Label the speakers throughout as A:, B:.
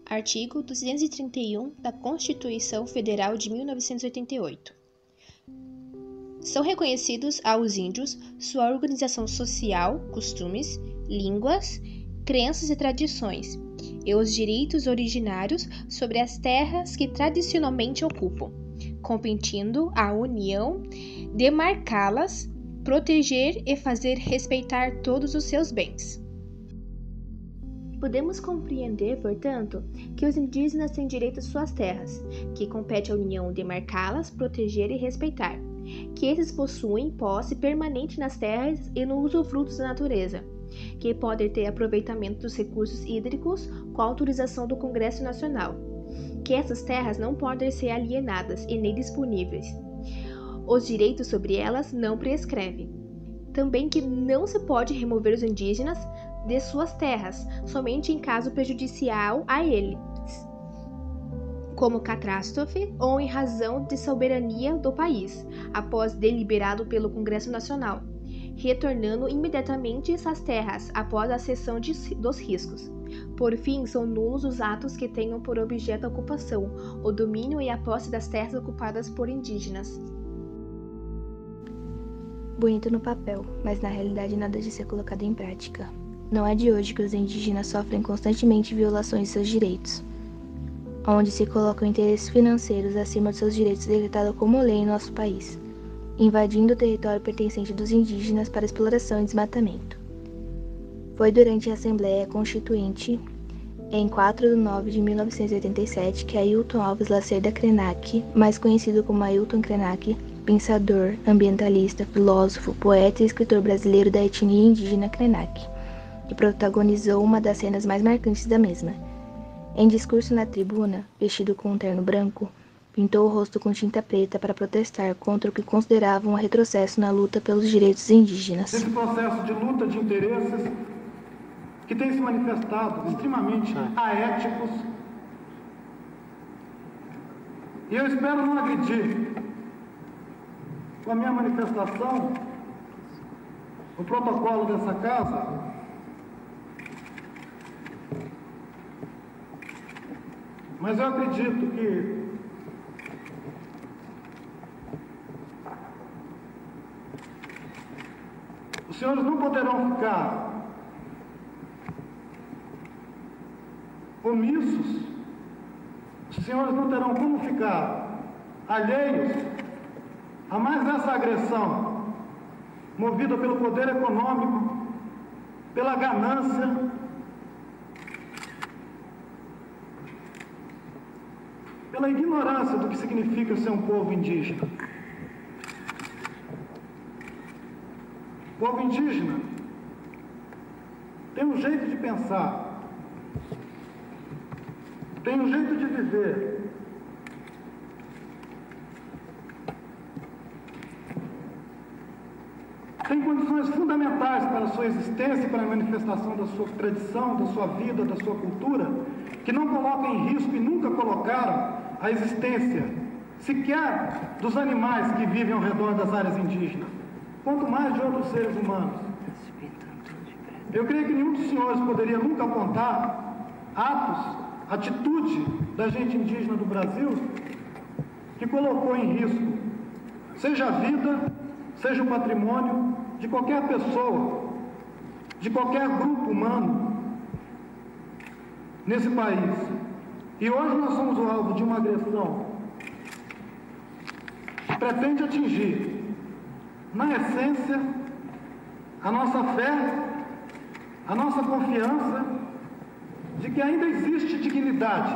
A: Artigo 231 da Constituição Federal de 1988. São reconhecidos aos índios sua organização social, costumes, línguas, crenças e tradições, e os direitos originários sobre as terras que tradicionalmente ocupam, competindo à União demarcá-las, proteger e fazer respeitar todos os seus bens. Podemos compreender, portanto, que os indígenas têm direito às suas terras, que compete à União demarcá-las, proteger e respeitar, que esses possuem posse permanente nas terras e no usufruto da natureza, que podem ter aproveitamento dos recursos hídricos com autorização do Congresso Nacional, que essas terras não podem ser alienadas e nem disponíveis. Os direitos sobre elas não prescrevem. Também que não se pode remover os indígenas de suas terras, somente em caso prejudicial a eles, como catástrofe ou em razão de soberania do país, após deliberado pelo Congresso Nacional, retornando imediatamente essas terras após a cessão dos riscos. Por fim, são nulos os atos que tenham por objeto a ocupação, o domínio e a posse das terras ocupadas por indígenas.
B: Bonito no papel, mas na realidade nada de ser colocado em prática. Não é de hoje que os indígenas sofrem constantemente violações de seus direitos, onde se colocam interesses financeiros acima de seus direitos decretados como lei em nosso país, invadindo o território pertencente dos indígenas para exploração e desmatamento. Foi durante a Assembleia Constituinte, em 4 de nove de 1987, que Ailton Alves Lacerda Krenak, mais conhecido como Ailton Krenak, pensador, ambientalista, filósofo, poeta e escritor brasileiro da etnia indígena Krenak, que protagonizou uma das cenas mais marcantes da mesma. Em discurso na tribuna, vestido com um terno branco, pintou o rosto com tinta preta para protestar contra o que consideravam um retrocesso na luta pelos direitos indígenas.
C: Esse processo de luta de interesses que tem se manifestado extremamente aéticos, e eu espero não agredir com a minha manifestação o protocolo dessa casa, mas eu acredito que os senhores não poderão ficar omissos, os senhores não terão como ficar alheios a mais essa agressão movida pelo poder econômico, pela ganância, pela ignorância do que significa ser um povo indígena. O povo indígena tem um jeito de pensar, tem um jeito de viver, tem condições fundamentais para a sua existência e para a manifestação da sua tradição, da sua vida, da sua cultura, que não colocam em risco e nunca colocaram a existência sequer dos animais que vivem ao redor das áreas indígenas, quanto mais de outros seres humanos. Eu creio que nenhum dos senhores poderia nunca apontar atos, atitude da gente indígena do Brasil que colocou em risco, seja a vida, seja o patrimônio de qualquer pessoa, de qualquer grupo humano nesse país. E hoje nós somos o alvo de uma agressão que pretende atingir, na essência, a nossa fé, a nossa confiança de que ainda existe dignidade,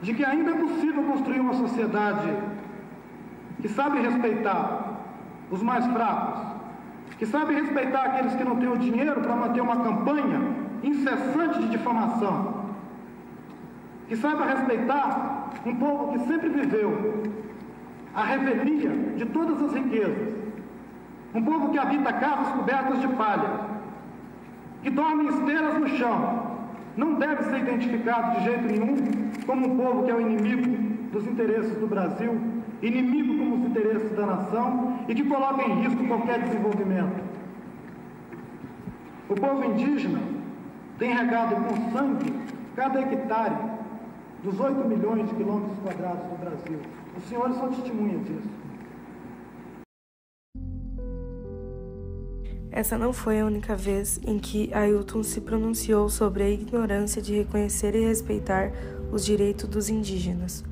C: de que ainda é possível construir uma sociedade que sabe respeitar os mais fracos, que sabe respeitar aqueles que não têm o dinheiro para manter uma campanha incessante de difamação, que sabe respeitar um povo que sempre viveu a revelia de todas as riquezas, um povo que habita casas cobertas de palha, que dorme em esteiras no chão, não deve ser identificado de jeito nenhum como um povo que é o inimigo dos interesses do Brasil, inimigo, como legítimos interesses da nação e que colocam em risco qualquer desenvolvimento. O povo indígena tem regado com sangue cada hectare dos 8 milhões de quilômetros quadrados do Brasil. Os senhores são testemunhas disso.
D: Essa não foi a única vez em que Ailton se pronunciou sobre a ignorância de reconhecer e respeitar os direitos dos indígenas.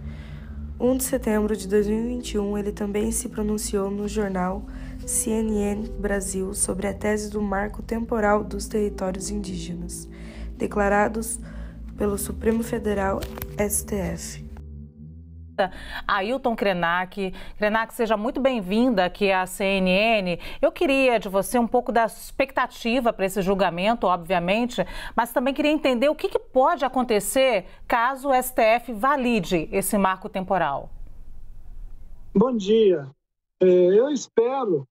D: 1 de setembro de 2021, ele também se pronunciou no jornal CNN Brasil sobre a tese do marco temporal dos territórios indígenas, declarados pelo Supremo Federal STF.
E: Ailton Krenak. Krenak, seja muito bem-vinda aqui à CNN. Eu queria de você um pouco da expectativa para esse julgamento, obviamente, mas também queria entender o que pode acontecer caso o STF valide esse marco temporal.
F: Bom dia. Eu espero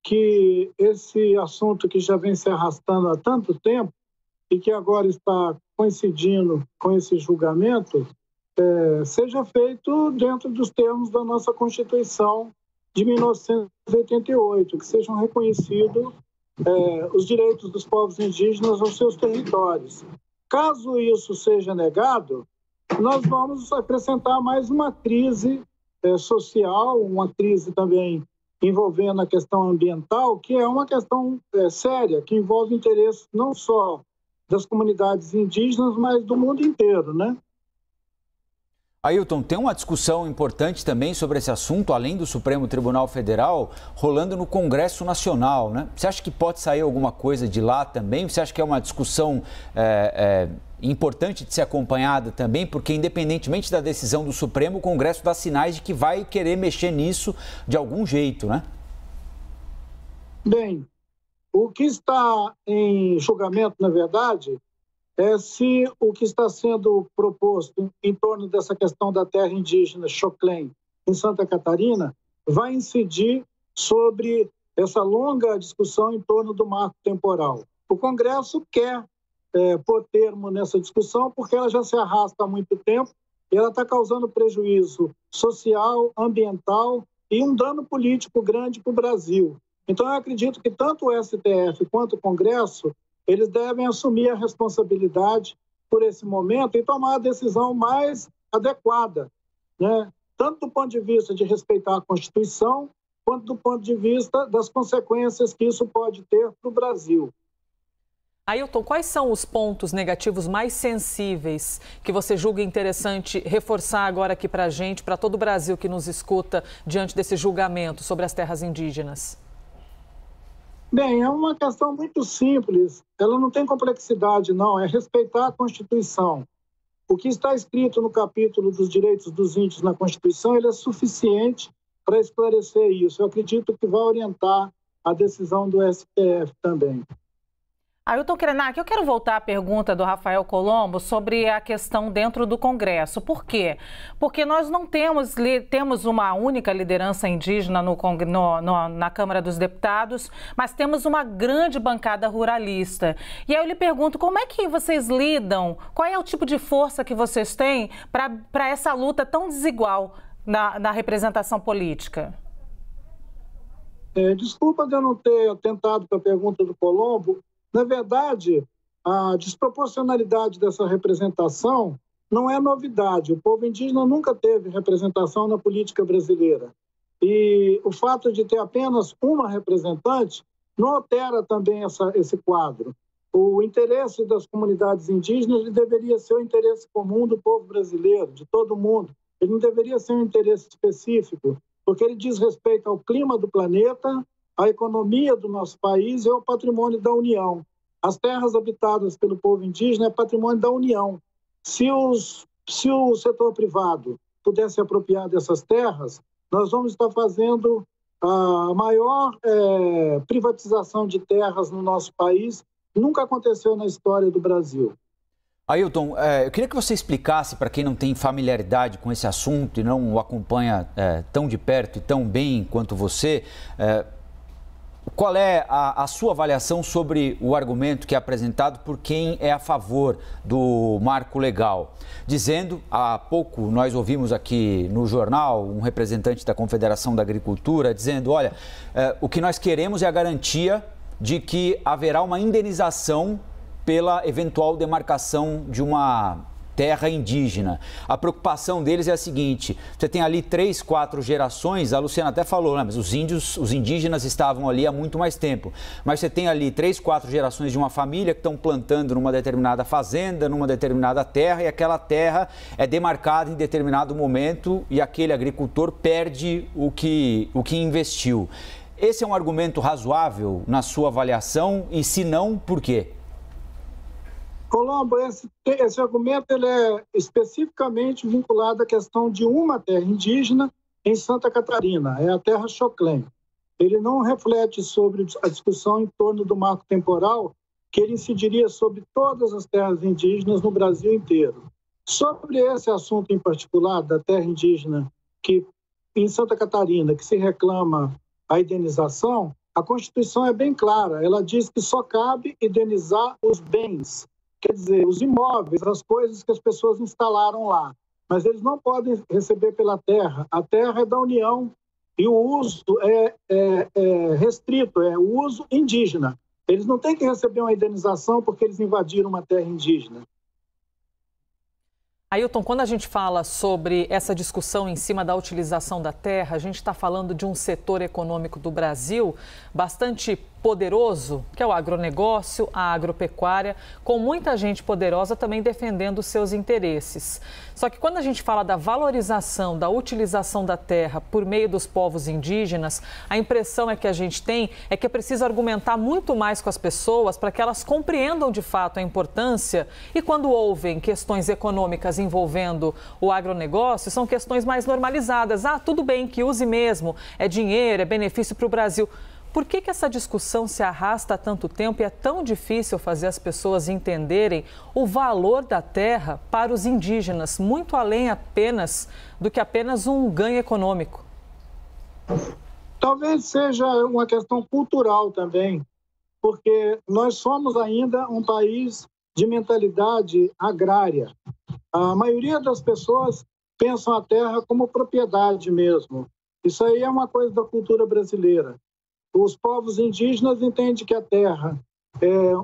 F: que esse assunto que já vem se arrastando há tanto tempo e que agora está coincidindo com esse julgamento, seja feito dentro dos termos da nossa Constituição de 1988, que sejam reconhecidos os direitos dos povos indígenas aos seus territórios. Caso isso seja negado, nós vamos acrescentar mais uma crise social, uma crise também envolvendo a questão ambiental, que é uma questão séria, que envolve interesses não só das comunidades indígenas, mas do mundo inteiro, né?
G: Ailton, tem uma discussão importante também sobre esse assunto, além do Supremo Tribunal Federal, rolando no Congresso Nacional, né? Você acha que pode sair alguma coisa de lá também? Você acha que é uma discussão importante de ser acompanhada também? Porque, independentemente da decisão do Supremo, o Congresso dá sinais de que vai querer mexer nisso de algum jeito, né?
F: Bem, o que está em julgamento, na verdade, é se o que está sendo proposto em torno dessa questão da terra indígena Xoclém, em Santa Catarina, vai incidir sobre essa longa discussão em torno do marco temporal. O Congresso quer pôr termo nessa discussão porque ela já se arrasta há muito tempo e ela está causando prejuízo social, ambiental e um dano político grande para o Brasil. Então, eu acredito que tanto o STF quanto o Congresso eles devem assumir a responsabilidade por esse momento e tomar a decisão mais adequada, né? Tanto do ponto de vista de respeitar a Constituição, quanto do ponto de vista das consequências que isso pode ter para o Brasil.
H: Ailton, quais são os pontos negativos mais sensíveis que você julga interessante reforçar agora aqui para a gente, para todo o Brasil que nos escuta, diante desse julgamento sobre as terras indígenas?
F: Bem, é uma questão muito simples, ela não tem complexidade não, é respeitar a Constituição. O que está escrito no capítulo dos direitos dos índios na Constituição, ele é suficiente para esclarecer isso. Eu acredito que vai orientar a decisão do STF também.
E: Ailton Krenak, eu quero voltar à pergunta do Rafael Colombo sobre a questão dentro do Congresso. Por quê? Porque nós não temos uma única liderança indígena na Câmara dos Deputados, mas temos uma grande bancada ruralista. E aí eu lhe pergunto, como é que vocês lidam? Qual é o tipo de força que vocês têm para essa luta tão desigual na representação política?
F: Desculpa de eu não ter atentado para a pergunta do Colombo. Na verdade, a desproporcionalidade dessa representação não é novidade. O povo indígena nunca teve representação na política brasileira. E o fato de ter apenas uma representante não altera também esse quadro. O interesse das comunidades indígenas ele deveria ser o interesse comum do povo brasileiro, de todo mundo. Ele não deveria ser um interesse específico, porque ele diz respeito ao clima do planeta, a economia do nosso país e ao patrimônio da União. As terras habitadas pelo povo indígena é patrimônio da União. Se o setor privado puder se apropriar dessas terras, nós vamos estar fazendo a maior privatização de terras no nosso país. Nunca aconteceu na história do Brasil.
G: Ailton, eu queria que você explicasse para quem não tem familiaridade com esse assunto e não o acompanha tão de perto e tão bem quanto você, qual é a sua avaliação sobre o argumento que é apresentado por quem é a favor do marco legal? Dizendo, há pouco nós ouvimos aqui no jornal um representante da Confederação da Agricultura dizendo, olha, o que nós queremos é a garantia de que haverá uma indenização pela eventual demarcação de uma terra indígena. A preocupação deles é a seguinte, você tem ali 3, 4 gerações, a Luciana até falou, né, mas os indígenas estavam ali há muito mais tempo, mas você tem ali 3, 4 gerações de uma família que estão plantando numa determinada fazenda, numa determinada terra, e aquela terra é demarcada em determinado momento e aquele agricultor perde o que investiu. Esse é um argumento razoável na sua avaliação e se não, por quê?
F: Colombo, esse argumento ele é especificamente vinculado à questão de uma terra indígena em Santa Catarina, é a terra Xoclém. Ele não reflete sobre a discussão em torno do marco temporal, que ele incidiria sobre todas as terras indígenas no Brasil inteiro. Sobre esse assunto em particular, da terra indígena que em Santa Catarina, que se reclama a indenização, a Constituição é bem clara, ela diz que só cabe indenizar os bens, quer dizer, os imóveis, as coisas que as pessoas instalaram lá. Mas eles não podem receber pela terra. A terra é da União e o uso é restrito, é o uso indígena. Eles não têm que receber uma indenização porque eles invadiram uma terra indígena.
H: Ailton, quando a gente fala sobre essa discussão em cima da utilização da terra, a gente está falando de um setor econômico do Brasil bastante poderoso, que é o agronegócio, a agropecuária, com muita gente poderosa também defendendo os seus interesses. Só que quando a gente fala da valorização, da utilização da terra por meio dos povos indígenas, a impressão que a gente tem é que é preciso argumentar muito mais com as pessoas para que elas compreendam de fato a importância e quando ouvem questões econômicas envolvendo o agronegócio, são questões mais normalizadas. Ah, tudo bem que use mesmo, é dinheiro, é benefício para o Brasil. Por que essa discussão se arrasta há tanto tempo e é tão difícil fazer as pessoas entenderem o valor da terra para os indígenas, muito além do que apenas um ganho econômico?
F: Talvez seja uma questão cultural também, porque nós somos ainda um país de mentalidade agrária. A maioria das pessoas pensam a terra como propriedade mesmo. Isso aí é uma coisa da cultura brasileira. Os povos indígenas entendem que a terra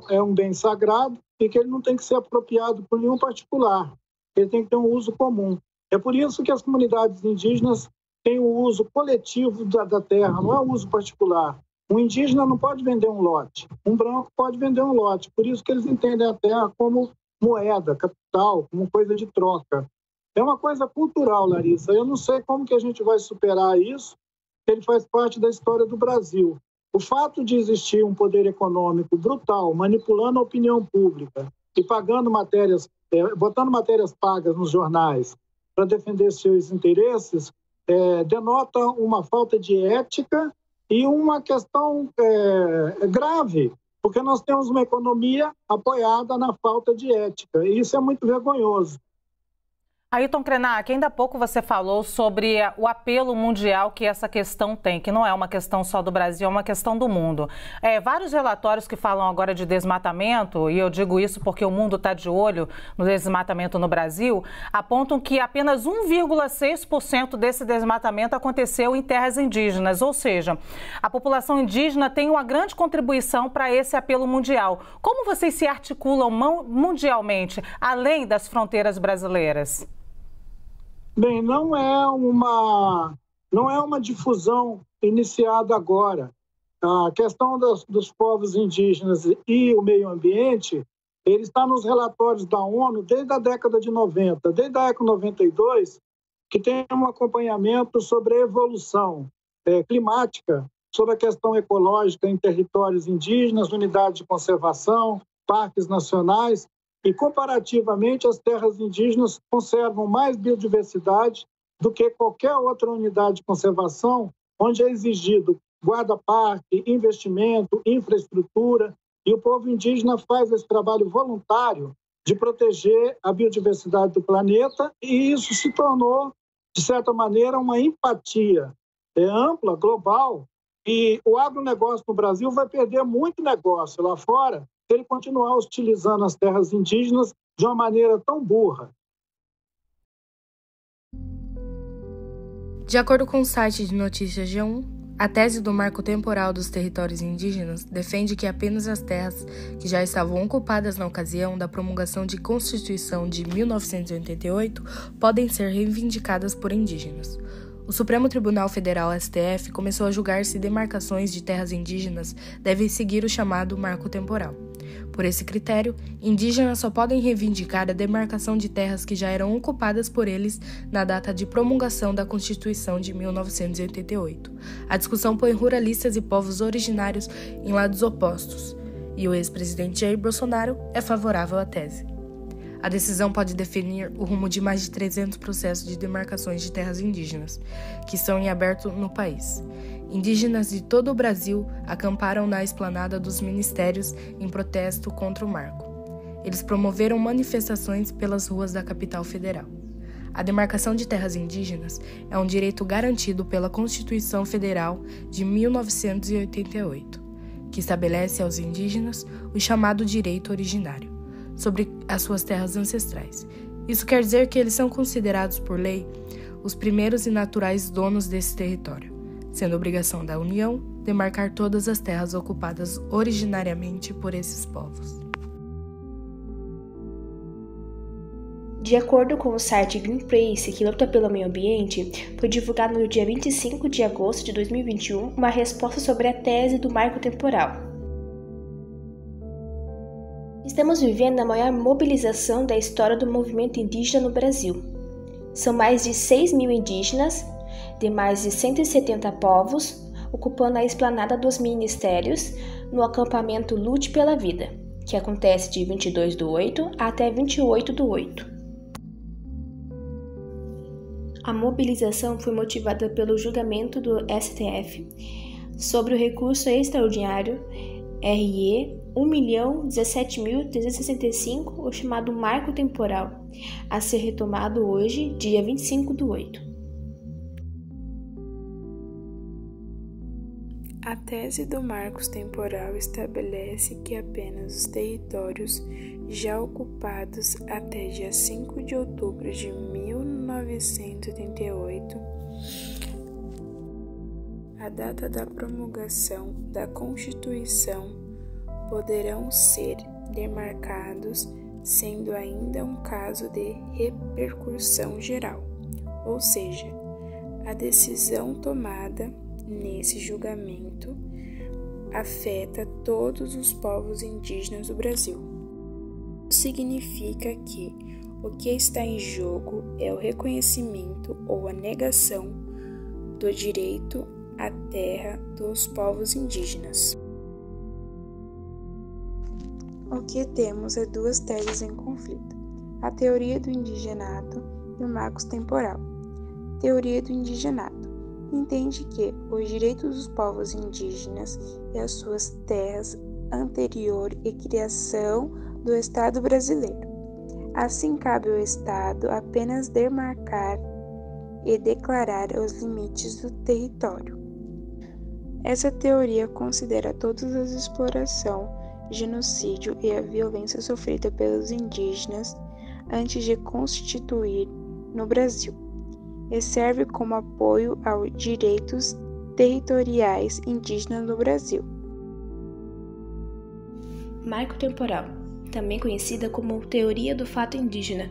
F: é um bem sagrado e que ele não tem que ser apropriado por nenhum particular. Ele tem que ter um uso comum. É por isso que as comunidades indígenas têm o uso coletivo da terra, não é o uso particular. Um indígena não pode vender um lote, um branco pode vender um lote. Por isso que eles entendem a terra como moeda, capital, como coisa de troca. É uma coisa cultural, Larissa. Eu não sei como que a gente vai superar isso. Ele faz parte da história do Brasil. O fato de existir um poder econômico brutal, manipulando a opinião pública e pagando botando matérias pagas nos jornais para defender seus interesses, denota uma falta de ética e uma questão grave, porque nós temos uma economia apoiada na falta de ética, e isso é muito vergonhoso.
E: Ailton Krenak, ainda há pouco você falou sobre o apelo mundial que essa questão tem, que não é uma questão só do Brasil, é uma questão do mundo. Vários relatórios que falam agora de desmatamento, e eu digo isso porque o mundo está de olho no desmatamento no Brasil, apontam que apenas 1,6% desse desmatamento aconteceu em terras indígenas, ou seja, a população indígena tem uma grande contribuição para esse apelo mundial. Como vocês se articulam mundialmente, além das fronteiras brasileiras?
F: Bem, não é uma difusão iniciada agora. A questão dos povos indígenas e o meio ambiente, ele está nos relatórios da ONU desde a década de 90, desde a ECO 92, que tem um acompanhamento sobre a evolução climática, sobre a questão ecológica em territórios indígenas, unidades de conservação, parques nacionais. E, comparativamente, as terras indígenas conservam mais biodiversidade do que qualquer outra unidade de conservação, onde é exigido guarda-parque, investimento, infraestrutura, e o povo indígena faz esse trabalho voluntário de proteger a biodiversidade do planeta, e isso se tornou, de certa maneira, uma empatia ampla, global, E o agronegócio no Brasil vai perder muito negócio lá fora se ele continuar hostilizando as terras indígenas de uma maneira tão burra.
B: De acordo com o site de notícias G1, a tese do marco temporal dos territórios indígenas defende que apenas as terras que já estavam ocupadas na ocasião da promulgação de Constituição de 1988 podem ser reivindicadas por indígenas. O Supremo Tribunal Federal, STF, começou a julgar se demarcações de terras indígenas devem seguir o chamado marco temporal. Por esse critério, indígenas só podem reivindicar a demarcação de terras que já eram ocupadas por eles na data de promulgação da Constituição de 1988. A discussão põe ruralistas e povos originários em lados opostos, e o ex-presidente Jair Bolsonaro é favorável à tese. A decisão pode definir o rumo de mais de 300 processos de demarcações de terras indígenas, que estão em aberto no país. Indígenas de todo o Brasil acamparam na esplanada dos ministérios em protesto contra o marco. Eles promoveram manifestações pelas ruas da capital federal. A demarcação de terras indígenas é um direito garantido pela Constituição Federal de 1988, que estabelece aos indígenas o chamado direito originário sobre as suas terras ancestrais. Isso quer dizer que eles são considerados por lei os primeiros e naturais donos desse território, sendo obrigação da União demarcar todas as terras ocupadas originariamente por esses povos.
A: De acordo com o site Greenpeace, que luta pelo meio ambiente, foi divulgado no dia 25 de agosto de 2021 uma resposta sobre a tese do marco temporal. Estamos vivendo a maior mobilização da história do movimento indígena no Brasil. São mais de 6 mil indígenas, de mais de 170 povos, ocupando a esplanada dos ministérios no acampamento Lute pela Vida, que acontece de 22/8 até 28/8. A mobilização foi motivada pelo julgamento do STF sobre o recurso extraordinário RE 1.017.365, o chamado marco temporal, a ser retomado hoje, dia 25/8.
I: A tese do marco temporal estabelece que apenas os territórios já ocupados até dia 5 de outubro de 1988, a data da promulgação da Constituição, poderão ser demarcados, sendo ainda um caso de repercussão geral, ou seja, a decisão tomada nesse julgamento afeta todos os povos indígenas do Brasil. Significa que o que está em jogo é o reconhecimento ou a negação do direito à terra dos povos indígenas.
J: O que temos é duas teses em conflito: a teoria do indigenato e o marco temporal. Teoria do indigenato entende que os direitos dos povos indígenas e as suas terras anterior e criação do Estado brasileiro. Assim, cabe ao Estado apenas demarcar e declarar os limites do território. Essa teoria considera todas as exploração, genocídio e a violência sofrida pelos indígenas antes de constituir no Brasil, e serve como apoio aos direitos territoriais indígenas no Brasil.
A: Marco temporal, também conhecida como teoria do fato indígena,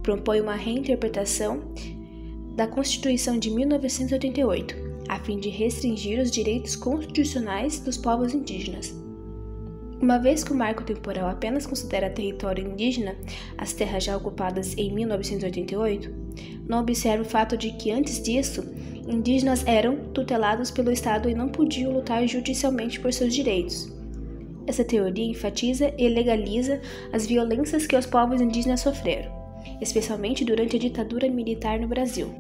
A: propõe uma reinterpretação da Constituição de 1988, a fim de restringir os direitos constitucionais dos povos indígenas. Uma vez que o marco temporal apenas considera território indígena as terras já ocupadas em 1988, não observa o fato de que antes disso, indígenas eram tutelados pelo Estado e não podiam lutar judicialmente por seus direitos. Essa teoria enfatiza e legaliza as violências que os povos indígenas sofreram, especialmente durante a ditadura militar no Brasil.